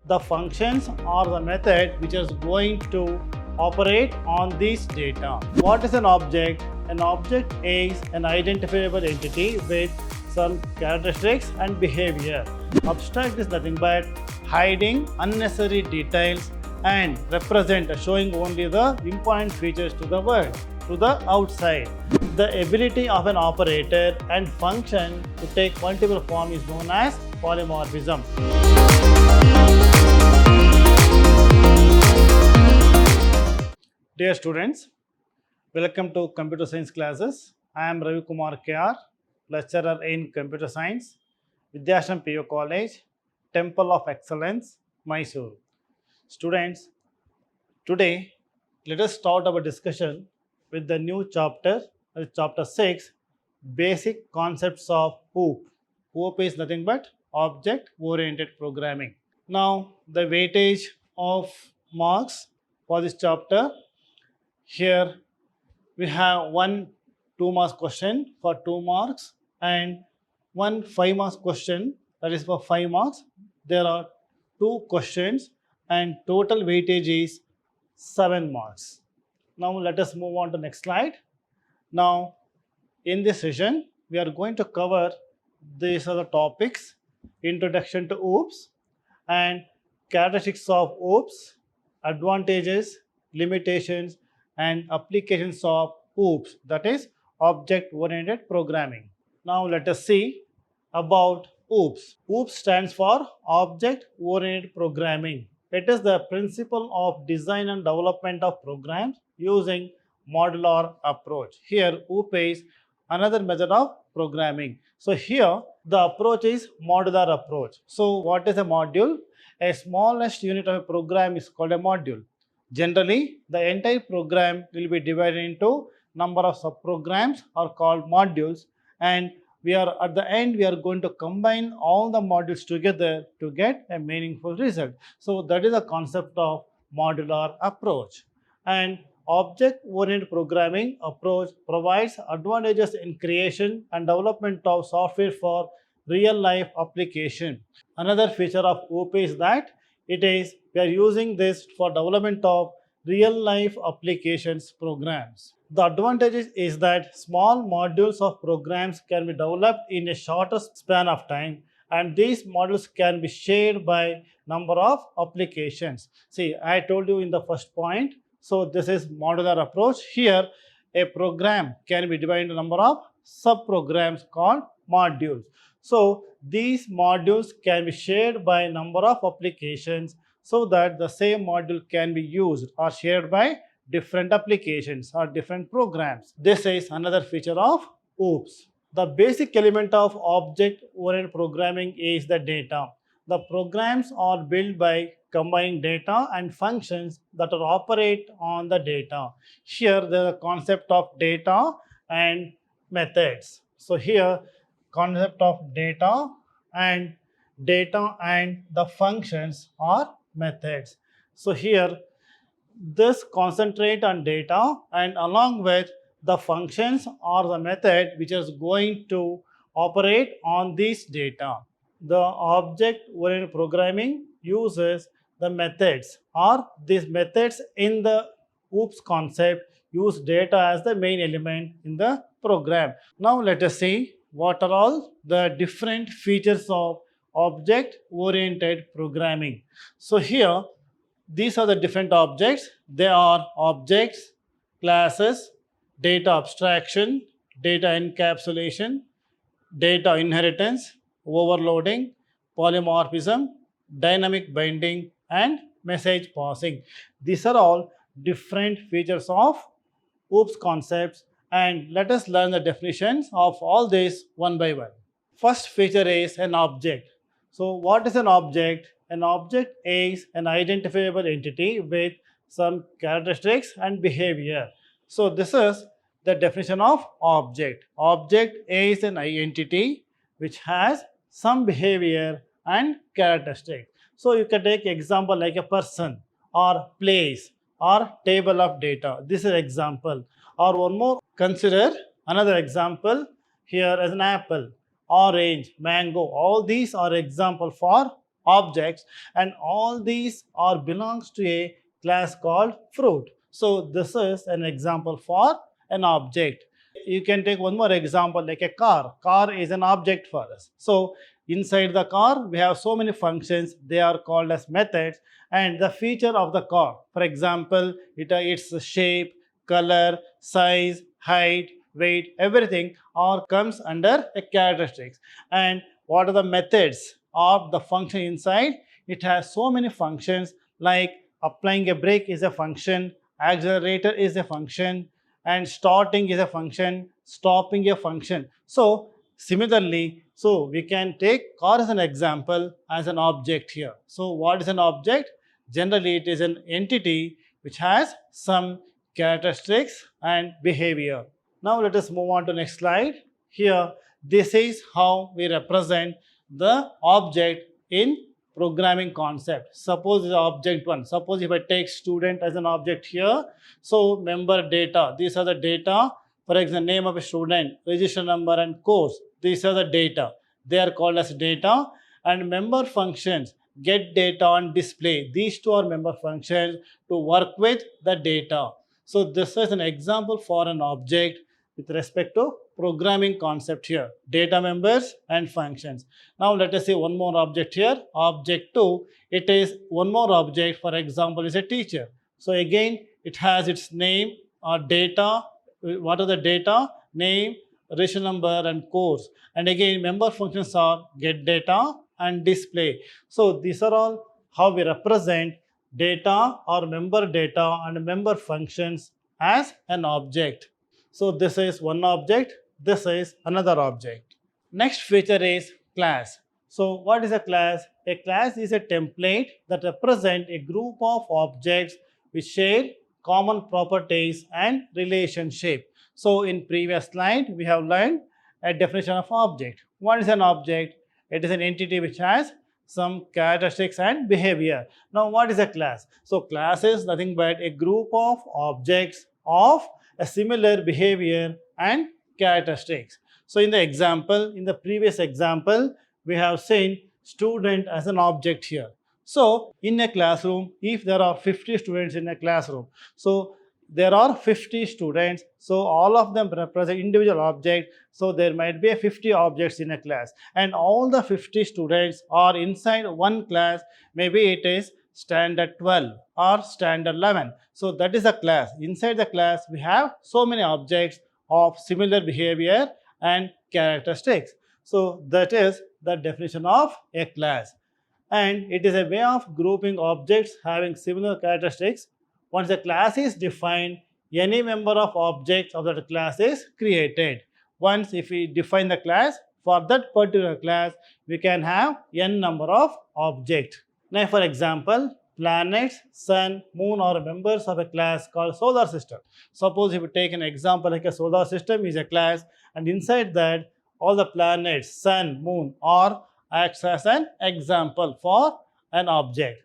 the functions or the method which is going to operate on this data. What is an object? An object is an identifiable entity with some characteristics and behavior. Abstract is nothing but hiding unnecessary details and represent showing only the important features to the world, to the outside. The ability of an operator and function to take multiple form is known as polymorphism. Dear students, welcome to Computer Science classes. I am Ravi Kumar KR, lecturer in Computer Science, Vidhyaashram PU College, Temple of Excellence, Mysuru. Students, today let us start our discussion with the new chapter, chapter 6, Basic Concepts of PUC. PUC is nothing but Object-Oriented Programming. Now, the weightage of marks for this chapter. Here we have one 2 marks question for 2 marks and one 5 marks question that is for 5 marks. There are 2 questions and total weightage is 7 marks. Now let us move on to next slide. Now in this session we are going to cover these are the topics: introduction to OOPS and characteristics of OOPS, advantages, limitations and applications of OOPS, that is object-oriented programming. Now let us see about OOPS. OOPS stands for Object-Oriented Programming. It is the principle of design and development of programs using modular approach. Here OOP is another method of programming. So here the approach is modular approach. So what is a module? A smallest unit of a program is called a module. Generally, the entire program will be divided into number of subprograms are called modules, and we are at the end we are going to combine all the modules together to get a meaningful result. So that is the concept of modular approach. And object-oriented programming approach provides advantages in creation and development of software for real-life application. Another feature of OOP is that we are using this for development of real-life applications programs. The advantage is that small modules of programs can be developed in a shorter span of time, and these modules can be shared by number of applications. See, I told you in the first point, so this is modular approach. Here, a program can be divided into number of subprograms called modules. So these modules can be shared by a number of applications so that the same module can be used or shared by different applications or different programs. This is another feature of OOPS. The basic element of object-oriented programming is the data. The programs are built by combining data and functions that are operate on the data. Here the concept of data and methods. So here concept of data and the functions or methods. So here this concentrate on data and along with the functions or the method which is going to operate on this data. The object-oriented programming uses the methods, or these methods in the OOPS concept use data as the main element in the program. Now let us see what are all the different features of object-oriented programming. So here these are the different objects. They are objects, classes, data abstraction, data encapsulation, data inheritance, overloading, polymorphism, dynamic binding and message passing. These are all different features of OOPS concepts, and let us learn the definitions of all these one by one. First feature is an object. So what is an object? An object is an identifiable entity with some characteristics and behavior. So this is the definition of object. Object is an entity which has some behavior and characteristics. So you can take example like a person or place or table of data. This is example. Or one more, consider another example here as an apple, orange, mango. All these are example for objects, and all these are belongs to a class called fruit. So this is an example for an object. You can take one more example like a car. Car is an object for us. So inside the car we have so many functions. They are called as methods, and the feature of the car, for example, its shape, color, size, height, weight, everything all comes under a characteristics. And what are the methods of the function inside? It has so many functions, like applying a brake is a function, accelerator is a function, and starting is a function, stopping a function. So similarly, so we can take car as an example as an object here. So what is an object? Generally it is an entity which has some characteristics and behavior. Now let us move on to next slide. Here, this is how we represent the object in programming concept. Suppose the object 1. Suppose if I take student as an object here, so member data, these are the data. For example, name of a student, register number and course, these are the data. They are called as data. And member functions, get data and display. These two are member functions to work with the data. So this is an example for an object with respect to programming concept here, data members and functions. Now let us see one more object here, object 2. It is one more object, for example, is a teacher. So again, it has its name or data. What are the data? Name, register number and course. And again, member functions are get data and display. So these are all how we represent data or member data and member functions as an object. So this is one object, this is another object. Next feature is class. So what is a class? A class is a template that represents a group of objects which share common properties and relationship. So in previous slide, we have learned a definition of object. What is an object? It is an entity which has some characteristics and behavior. Now what is a class? So class is nothing but a group of objects of a similar behavior and characteristics. So in the example, in the previous example, we have seen student as an object here. So in a classroom, if there are 50 students in a classroom, so there are 50 students, so all of them represent individual object. So there might be 50 objects in a class, and all the 50 students are inside one class. Maybe it is standard 12 or standard 11. So that is a class. Inside the class, we have so many objects of similar behavior and characteristics. So that is the definition of a class. And it is a way of grouping objects having similar characteristics. Once a class is defined, any member of objects of that class is created. Once if we define the class, for that particular class, we can have n number of objects. Now, for example, planets, sun, moon are members of a class called solar system. Suppose if we take an example like a solar system is a class, and inside that all the planets, sun, moon are acts as an example for an object.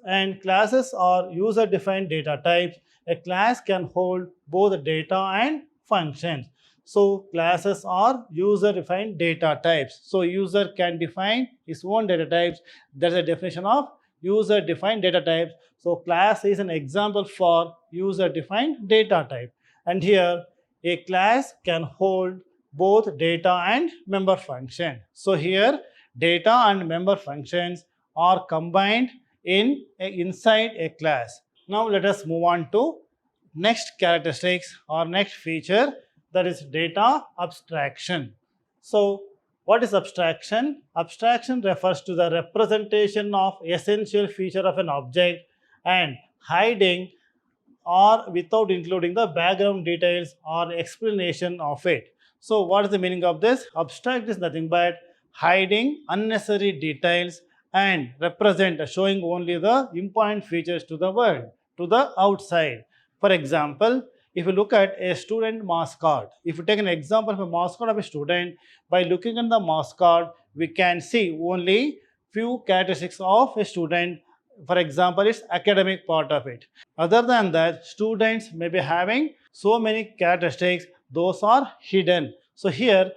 And classes are user-defined data types. A class can hold both data and functions. So classes are user-defined data types. So user can define his own data types. That's a definition of user-defined data types. So class is an example for user-defined data type. And here a class can hold both data and member function. So here data and member functions are combined inside a class. Now let us move on to next characteristics or next feature, that is data abstraction. So what is abstraction? Abstraction refers to the representation of essential feature of an object and hiding or without including the background details or explanation of it. So what is the meaning of this? Abstract is nothing but hiding unnecessary details and represent showing only the important features to the world, to the outside. For example, if you look at a student mascot, if you take an example of a mascot of a student, by looking at the mascot, we can see only few characteristics of a student. For example, its academic part of it. Other than that, students may be having so many characteristics, those are hidden. So here,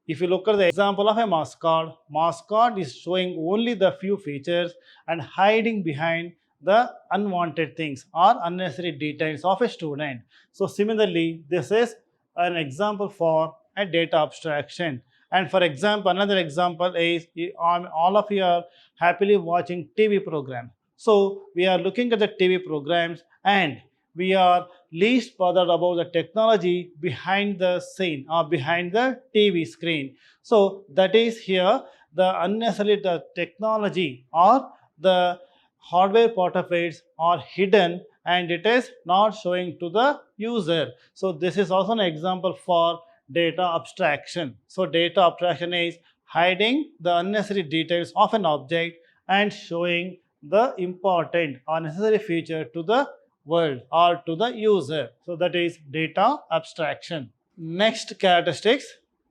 If you look at the example of a mascot is showing only the few features and hiding behind the unwanted things or unnecessary details of a student. So similarly, this is an example for a data abstraction. And for example, another example is all of you are happily watching TV program. So we are looking at the TV programs and we are least bothered about the technology behind the scene or behind the TV screen. So that is here the unnecessary the technology or the hardware part of it are hidden and it is not showing to the user. So this is also an example for data abstraction. So data abstraction is hiding the unnecessary details of an object and showing the important or necessary feature to the world or to the user. So that is data abstraction. Next characteristics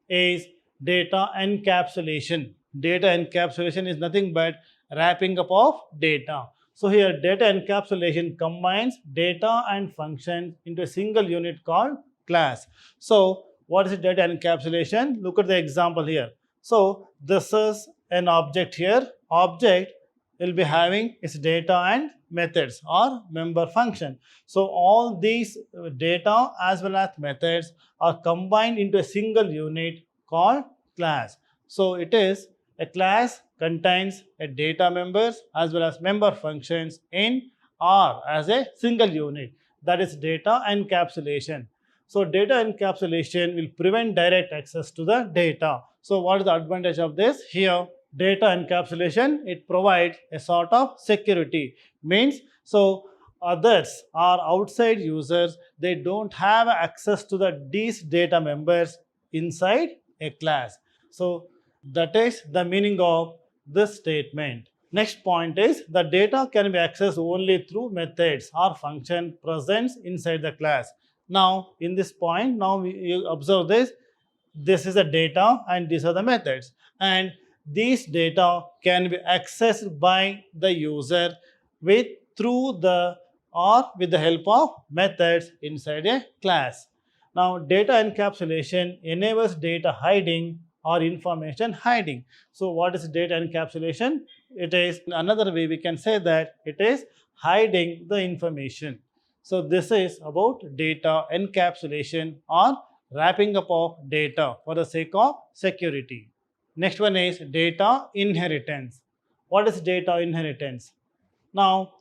is data encapsulation. Data encapsulation is nothing but wrapping up of data. So here data encapsulation combines data and functions into a single unit called class. So what is data encapsulation? Look at the example here. So this is an object here. Object will be having its data and methods or member function. So all these data as well as methods are combined into a single unit called class. So it is a class contains a data members as well as member functions in R as a single unit. That is data encapsulation. So data encapsulation will prevent direct access to the data. So what is the advantage of this? Here data encapsulation, it provides a sort of security. Means so others or outside users, they don't have access to these data members inside a class. So that is the meaning of this statement. Next point is the data can be accessed only through methods or function present inside the class. Now in this point, now you observe this. This is the data and these are the methods. And these data can be accessed by the user through the or with the help of methods inside a class. Now data encapsulation enables data hiding or information hiding. So what is data encapsulation? It is another way we can say that it is hiding the information. So this is about data encapsulation or wrapping up of data for the sake of security. Next one is data inheritance. What is data inheritance? Now,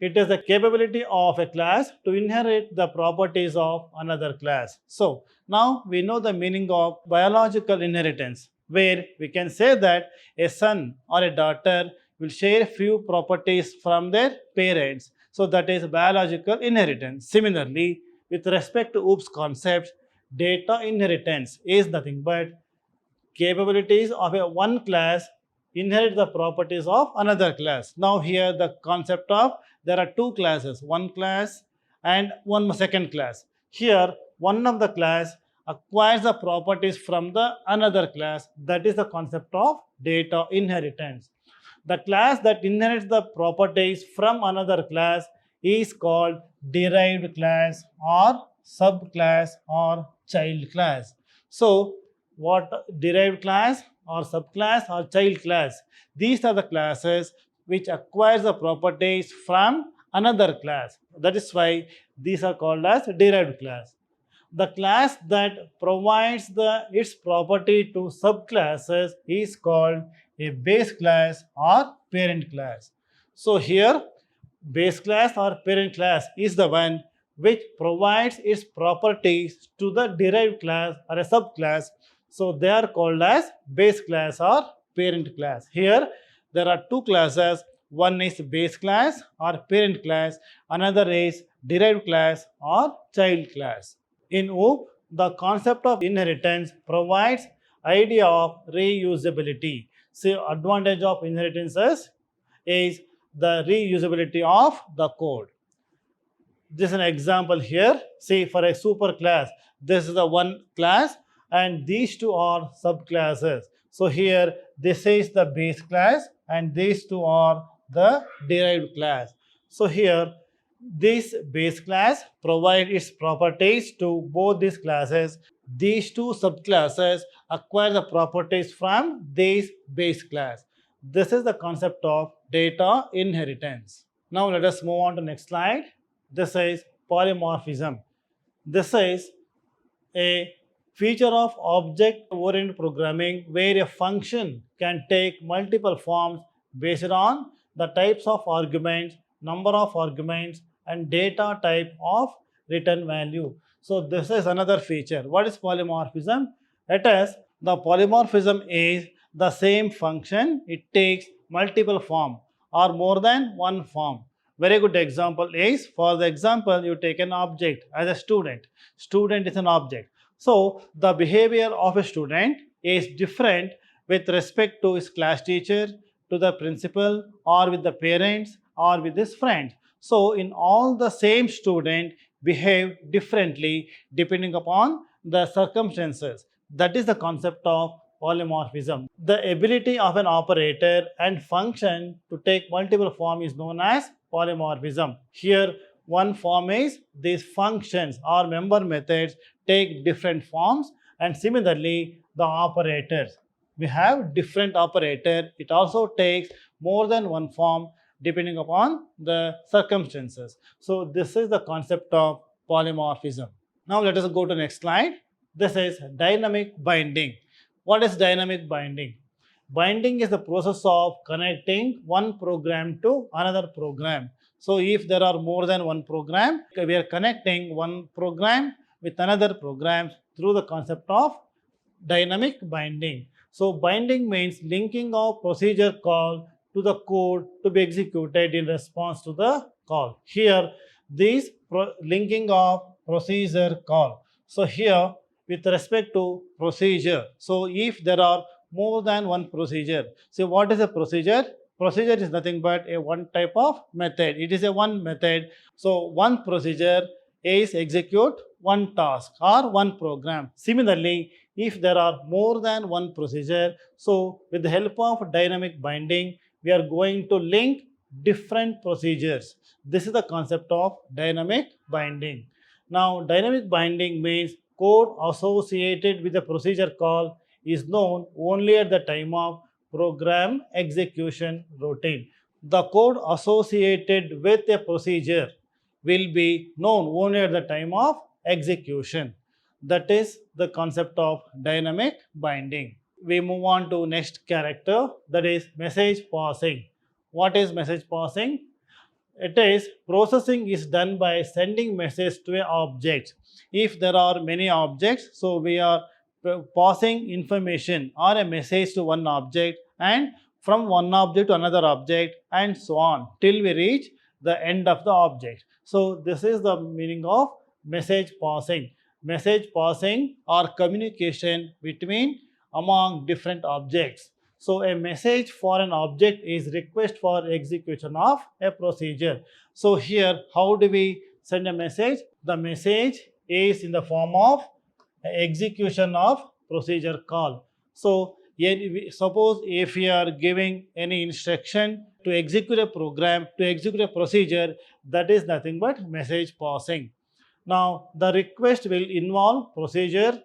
it is the capability of a class to inherit the properties of another class. So, now we know the meaning of biological inheritance, where we can say that a son or a daughter will share few properties from their parents. So, that is biological inheritance. Similarly, with respect to OOPS concept, data inheritance is nothing but capabilities of one class inherit the properties of another class. Now here the concept of there are two classes, one class and one second class. Here one of the class acquires the properties from the another class. That is the concept of data inheritance. The class that inherits the properties from another class is called derived class or subclass or child class. So what derived class or subclass or child class? These are the classes which acquires the properties from another class. That is why these are called as derived class. The class that provides its property to subclasses is called a base class or parent class. So here base class or parent class is the one which provides its properties to the derived class or a subclass. So they are called as base class or parent class. Here there are two classes. One is base class or parent class. Another is derived class or child class. In OOP, the concept of inheritance provides idea of reusability. So advantage of inheritances is the reusability of the code. This is an example here. See, for a super class, this is the one class and these two are subclasses. So here this is the base class and these two are the derived class. So here This base class provides its properties to both these classes. These two subclasses acquire the properties from this base class. This is the concept of data inheritance. Now let us move on to next slide. This is polymorphism. This is a feature of object-oriented programming where a function can take multiple forms based on the types of arguments, number of arguments, and data type of return value. So this is another feature. What is polymorphism? It is the polymorphism is the same function. It takes multiple form or more than one form. Very good example is, for the example, you take an object as a student. Student is an object. So the behavior of a student is different with respect to his class teacher, to the principal, or with the parents, or with his friends. So in all, the same student behave differently depending upon the circumstances. That is the concept of polymorphism. The ability of an operator and function to take multiple form is known as polymorphism. Here one form is these functions or member methods take different forms, and similarly the operators. We have different operator. It also takes more than one form depending upon the circumstances. So this is the concept of polymorphism. Now let us go to next slide. This is dynamic binding. What is dynamic binding? Binding is the process of connecting one program to another program. So if there are more than one program, we are connecting one program with another program through the concept of dynamic binding. So binding means linking of procedure call to the code to be executed in response to the call. Here, this linking of procedure call. So here, with respect to procedure, so if there are more than one procedure, so what is a procedure? Procedure is nothing but a one type of method. It is a one method. So one procedure is execute one task or one program. Similarly, if there are more than one procedure, so with the help of dynamic binding, we are going to link different procedures. This is the concept of dynamic binding. Now, dynamic binding means code associated with the procedure call is known only at the time of program execution routine. The code associated with a procedure will be known only at the time of execution. That is the concept of dynamic binding. We move on to next character, that is message passing. What is message passing? It is processing is done by sending message to an object. If there are many objects, so we are passing information or a message to one object, and from one object to another object, and so on till we reach the end of the object. So this is the meaning of message passing. Message passing or communication between among different objects. So a message for an object is request for execution of a procedure. So here, how do we send a message? The message is in the form of execution of procedure call. So suppose if we are giving any instruction to execute a program, to execute a procedure, that is nothing but message passing. Now the request will involve procedure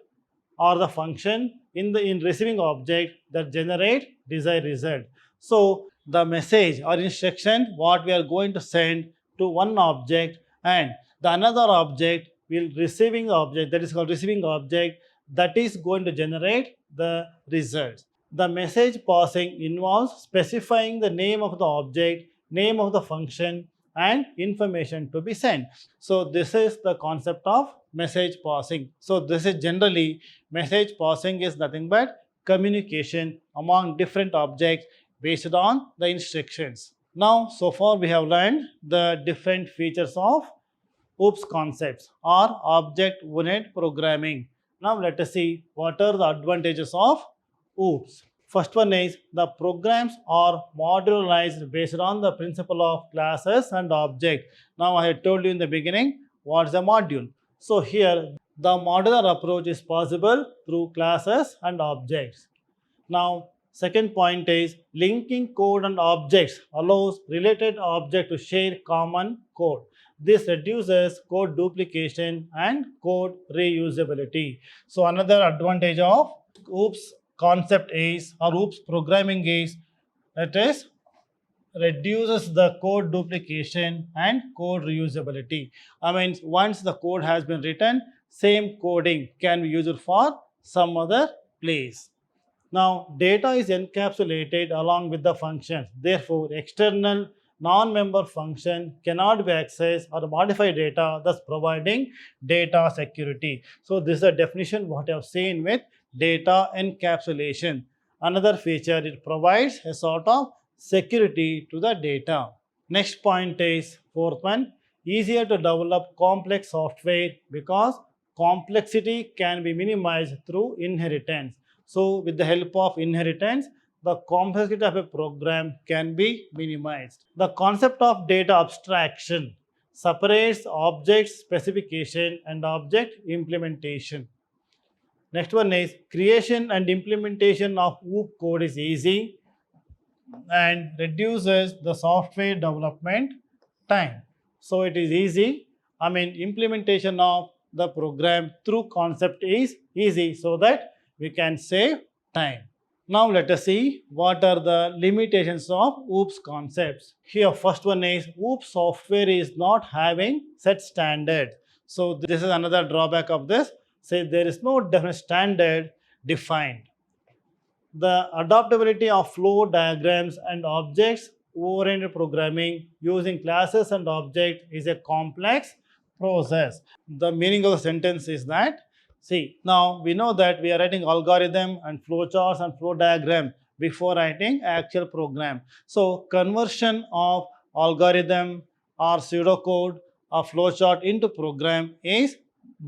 or the function in receiving object that generate desired result. So the message or instruction what we are going to send to one object, and the another object will receiving object, that is called receiving object, that is going to generate the results. The message passing involves specifying the name of the object, name of the function, and information to be sent. So this is the concept of message passing. So this is generally, message passing is nothing but communication among different objects based on the instructions. Now so far we have learned the different features of OOPS concepts or object-oriented programming. Now let us see what are the advantages of OOPS. First one is the programs are modularized based on the principle of classes and object. Now I had told you in the beginning what is a module. So here the modular approach is possible through classes and objects. Now Second point is linking code and objects allows related object to share common code. This reduces code duplication and code reusability. So another advantage of OOPS concept is, or OOPS programming is, that is reduces the code duplication and code reusability. I mean, once the code has been written, same coding can be used for some other place. Now, data is encapsulated along with the functions. Therefore, external non-member function cannot be accessed or modify data, thus providing data security. So, this is a definition what I have seen with data encapsulation. Another feature, it provides a sort of security to the data. Next point is fourth one, easier to develop complex software because complexity can be minimized through inheritance. So with the help of inheritance, the complexity of a program can be minimized. The concept of data abstraction separates object specification and object implementation. Next one is creation and implementation of OOP code is easy and reduces the software development time. So it is easy. I mean, implementation of the program through concept is easy so that we can save time. Now let us see what are the limitations of OOPS concepts. Here first one is OOPS software is not having set standard. So this is another drawback of this. Say there is no definite standard defined. The adaptability of flow diagrams and objects-oriented programming using classes and objects is a complex process. The meaning of the sentence is that, see, now we know that we are writing algorithm and flowcharts and flow diagram before writing actual program. So conversion of algorithm or pseudocode or flowchart into program is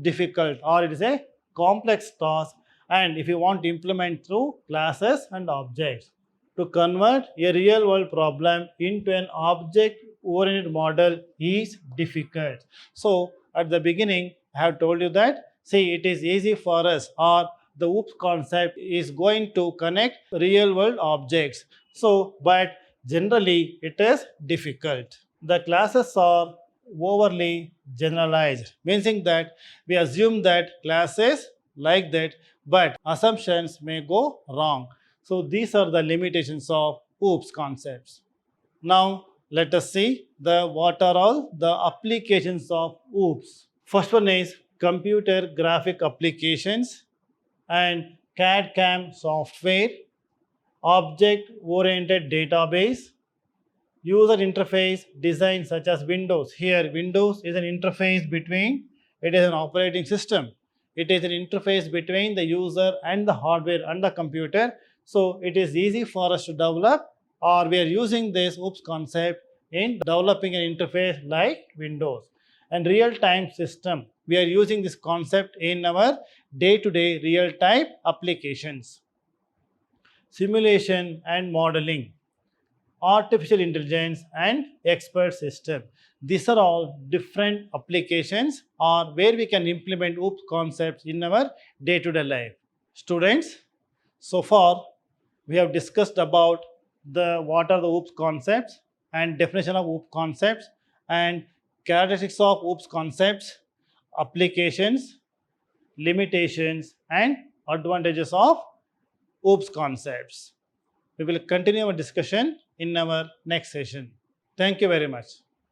difficult, or it is a complex task, and if you want to implement through classes and objects. To convert a real world problem into an object oriented model is difficult. So at the beginning I have told you that, see, it is easy for us, or the OOPS concept is going to connect real world objects. So but generally it is difficult. The classes are overly generalized, meaning that we assume that classes like that, but assumptions may go wrong. So these are the limitations of OOPS concepts. Now let us see what are all the applications of OOPS. First one is computer graphic applications and CAD/CAM software, object-oriented database, user interface design such as Windows. Here Windows is an interface between, it is an operating system. It is an interface between the user and the hardware and the computer. So it is easy for us to develop, or we are using this OOPS concept in developing an interface like Windows. And real-time system, we are using this concept in our day-to-day real-time applications. Simulation and modeling, artificial intelligence and expert system. These are all different applications or where we can implement OOPS concepts in our day-to-day life. Students, so far we have discussed about what are the OOPS concepts and definition of OOPS concepts and characteristics of OOPS concepts, applications, limitations and advantages of OOPS concepts. We will continue our discussion in our next session. Thank you very much.